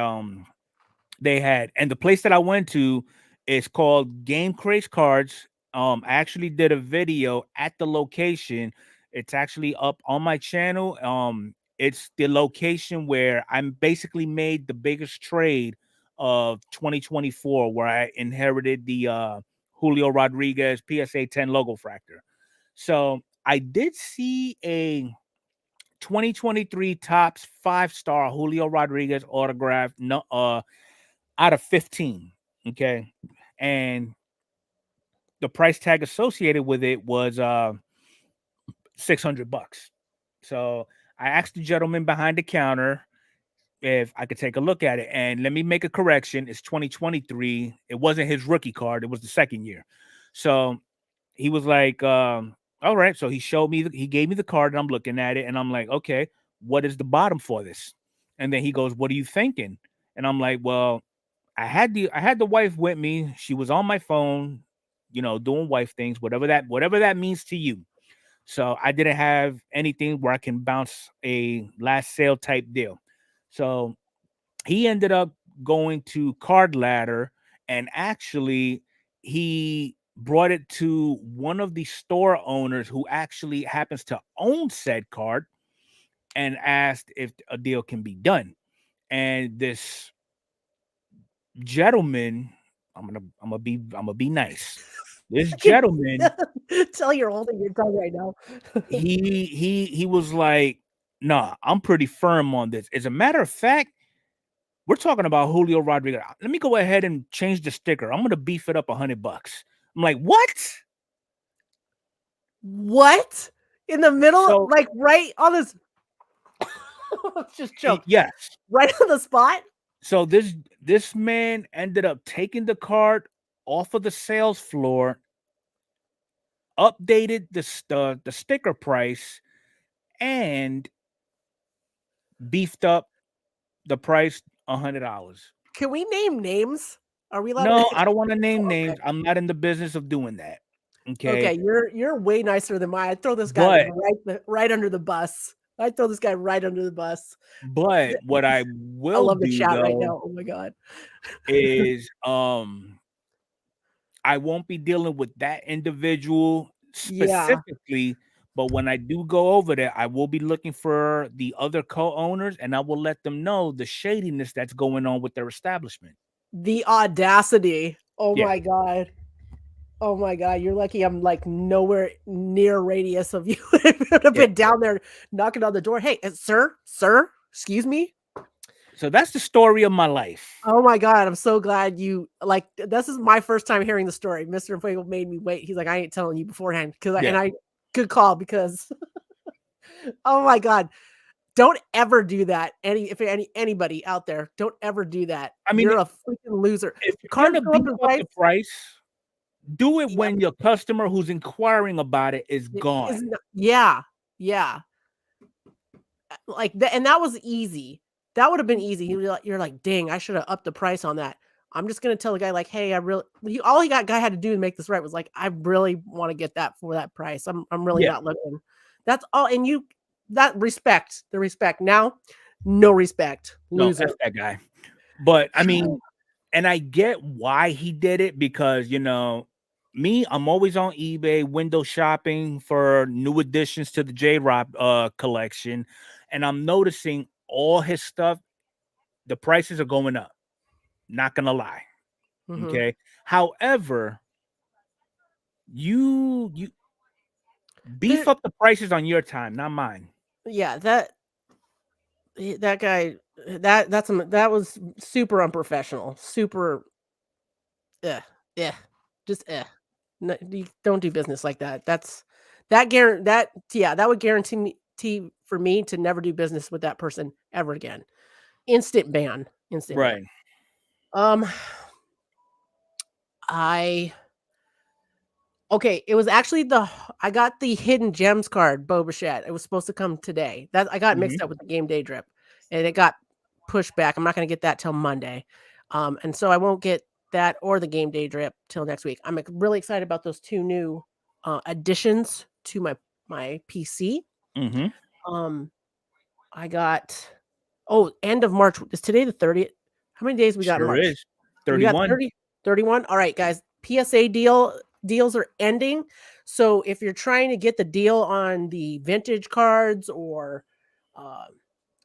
they had, and the place that I went to is called Game Craze Cards. I actually did a video at the location. It's actually up on my channel. It's the location where I basically made the biggest trade of 2024, where I inherited the Julio Rodriguez PSA 10 logo fractor. So I did see a 2023 Topps 5-star Julio Rodriguez autograph out of 15. Okay. And the price tag associated with it was $600. So I asked the gentleman behind the counter if I could take a look at it. And let me make a correction. It's 2023. It wasn't his rookie card. It was the second year. So he was like, all right. So he gave me the card and I'm looking at it and I'm like, okay, what is the bottom for this? And then he goes, what are you thinking? And I'm like, well, I had the wife with me. She was on my phone, doing wife things, whatever that means to you. So I didn't have anything where I can bounce a last sale type deal. So he ended up going to Card Ladder, and actually he brought it to one of the store owners who actually happens to own said card and asked if a deal can be done. And this gentleman, I'm gonna be nice. This gentleman, tell you're holding your tongue right now. he was like, nah, I'm pretty firm on this. As a matter of fact, we're talking about Julio Rodriguez. Let me go ahead and change the sticker. I'm gonna beef it up $100. I'm like, what? What? In the middle, like right on this. Just joke. Yes. Right on the spot. So this man ended up taking the card off of the sales floor, updated the sticker price, and beefed up the price $100. Can we name names? Are we allowed? No, I don't want to name names. I'm not in the business of doing that. Okay. Okay, you're way nicer than mine. I throw this guy right under the bus. I throw this guy right under the bus. But what I I will love the do chat right though now. Oh my god. is I won't be dealing with that individual Yeah. specifically, but when I do go over there, I will be looking for the other co-owners and I will let them know the shadiness that's going on with their establishment. The audacity. Oh Yeah. my god. Oh my god. You're lucky I'm like nowhere near radius of you. I would have Yeah. been down there knocking on the door. Hey, sir, excuse me. So that's the story of my life. Oh my god, I'm so glad you like this is my first time hearing the story. Mr. Fuego made me wait. He's like, I ain't telling you beforehand because Yeah. I good call because oh my god. Don't ever do that. Anybody out there, don't ever do that. I mean, You're a freaking loser. if you're Cards gonna go up beef in up price. the price, do it Yep. when your customer who's inquiring about it is It gone. is yeah. Yeah. Like that, and that was easy. That would have been easy. You're like, dang, I should have upped the price on that. I'm just gonna tell the guy, like, hey, all he guy had to do to make this right was like, I really want to get that for that price. I'm really Yeah. not looking. That's all. And the respect. Now, no respect. No, Loser. that's that guy. But I mean, and I get why he did it because me, I'm always on eBay window shopping for new additions to the J-Rob collection, and I'm noticing all his stuff, the prices are going up. Not gonna lie. Mhm. Okay. However, you beef up the prices on your time, not mine. Yeah, that guy that was super unprofessional. Super yeah. Just no, you don't do business like that. That would guarantee me for me to never do business with that person ever again. Instant ban. Instant ban. Right. It was actually I got the hidden gems card, Boba Fett. It was supposed to come today. That I got mixed up with the game day drip, and it got pushed back. I'm not going to get that till Monday, and so I won't get that or the game day drip till next week. I'm really excited about those two new additions to my PC. Mm-hmm. I got end of March. Is today the 30th? How many days we got in Sure March? is. We got 31. 31. All right, guys. PSA deals are ending. So if you're trying to get the deal on the vintage cards or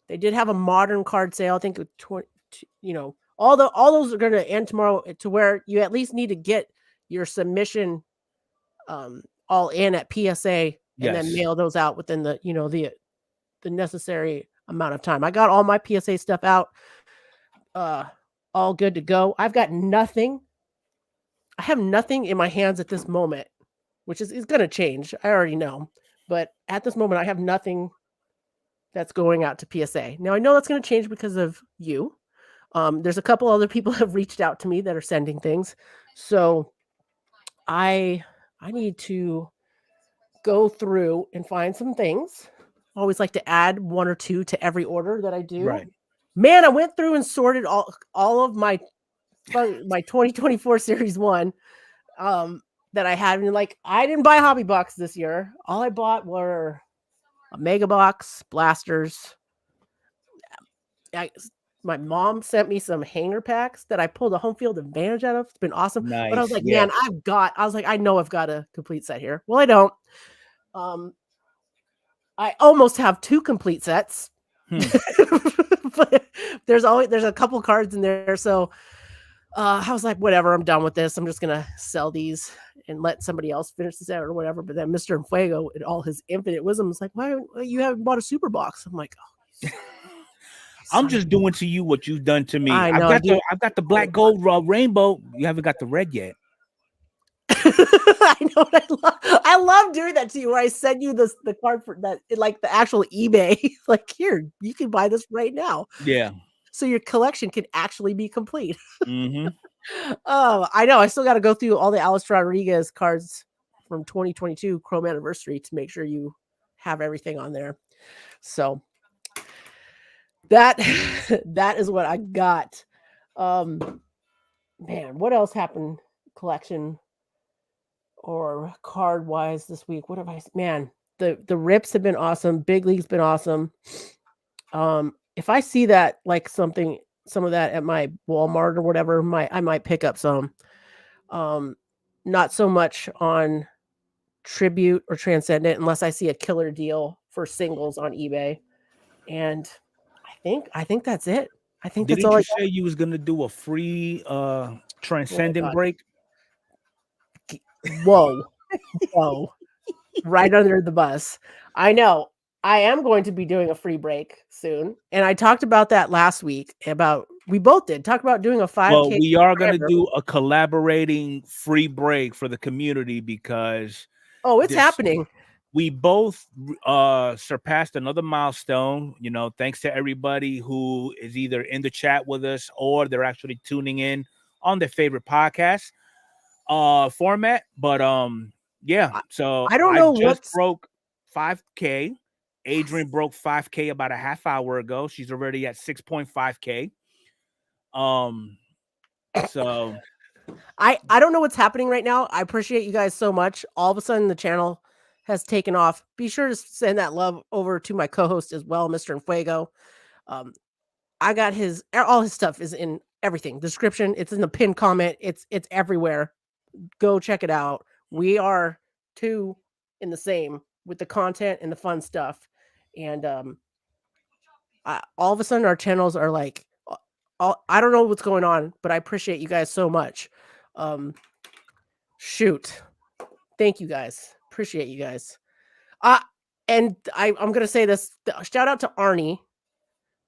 they did have a modern card sale, I think with 20, all those are going to end tomorrow to where you at least need to get your submission all in at PSA and then Yes. mail those out within the necessary amount of time. I got all my PSA stuff out. All good to go. I have nothing in my hands at this moment, which is going to change. I already know. But at this moment, I have nothing that's going out to PSA. Now, I know that's going to change because of you. There's a couple other people have reached out to me that are sending things. So I need to go through and find some things. I always like to add one or two to every order that I do. Right. Man, I went through and sorted all of my 2024 Series 1 that I had. And I didn't buy hobby box this year. All I bought were a mega box, blasters. My mom sent me some hanger packs that I pulled a home field advantage out of. It's been awesome. Nice. But I was like, yeah. man, I know I've got a complete set here. Well, I don't. I almost have 2 complete sets. But there's a couple cards in there. So I was like, whatever, I'm done with this. I'm just gonna sell these and let somebody else finish the set or whatever. But then Mr. Fuego, in all his infinite wisdom, was like, why you haven't bought a super box? I'm like, oh, I'm just doing to you what you've done to me. I know, I've got the black gold rainbow. You haven't got the red yet. I know what I love doing that to you where I send you the card for that, like the actual eBay. Like, here, you can buy this right now. Yeah. So your collection can actually be complete. Mm-hmm. Oh, I know. I still got to go through all the Alex Rodriguez cards from 2022 Chrome Anniversary to make sure you have everything on there. So that is what I got. Man, what else happened collection or card wise this week? What have man, the rips have been awesome. Big League's been awesome. If I see that like some of that at my Walmart or whatever, I might pick up some. Not so much on Tribute or Transcendent unless I see a killer deal for singles on eBay. And I think that's it. I think that's Didn't all you say you was gonna do a free Transcendent break? Whoa. Whoa. Right under the bus. I know. I am going to be doing a free break soon. And I talked about that last week we both did talk about doing a 5K. Well, we are going to do a collaborating free break for the community because it's happening. We both surpassed another milestone, thanks to everybody who is either in the chat with us or they're actually tuning in on their favorite podcast format. But yeah, so I don't know just broke 5K. Adrian broke 5K about a half hour ago. She's already at 6.5K. So I don't know what's happening right now. I appreciate you guys so much. All of a sudden the channel has taken off. Be sure to send that love over to my co-host as well, Mr. Enfuego. I got all his stuff is in everything. Description, it's in the pinned comment. It's everywhere. Go check it out. We are two in the same with the content and the fun stuff. And all of a sudden our channels are like, I don't know what's going on, but I appreciate you guys so much. Shoot. Thank you guys. Appreciate you guys. And I'm going to say this. Shout out to Arnie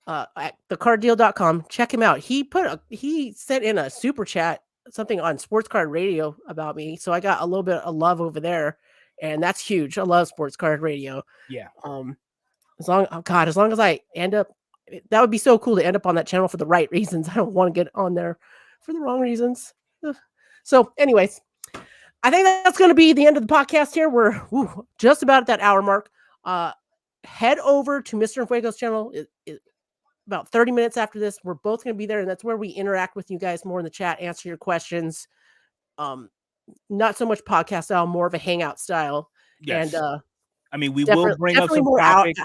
at thecarddeal.com. Check him out. He sent in a super chat, something on Sports Card Radio about me. So I got a little bit of love over there. And that's huge. I love Sports Card Radio. Yeah. As long as I end up, that would be so cool to end up on that channel for the right reasons. I don't want to get on there for the wrong reasons. So anyways, I think that's going to be the end of the podcast here. We're just about at that hour mark. Head over to Mr. Enfuego's channel. About 30 minutes after this, we're both going to be there. And that's where we interact with you guys more in the chat, answer your questions. Not so much podcast style, more of a hangout style. Yes. And we will bring up some topics.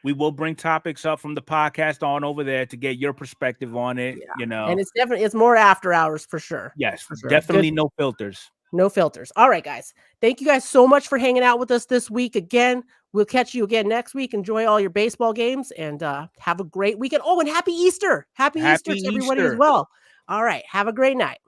We will bring topics up from the podcast on over there to get your perspective on it. Yeah. And it's more after hours for sure. Yes, for sure. Definitely. Good. No filters. No filters. All right, guys. Thank you guys so much for hanging out with us this week. Again, we'll catch you again next week. Enjoy all your baseball games and have a great weekend. Oh, and happy Easter. Happy Easter to everybody as well. All right. Have a great night.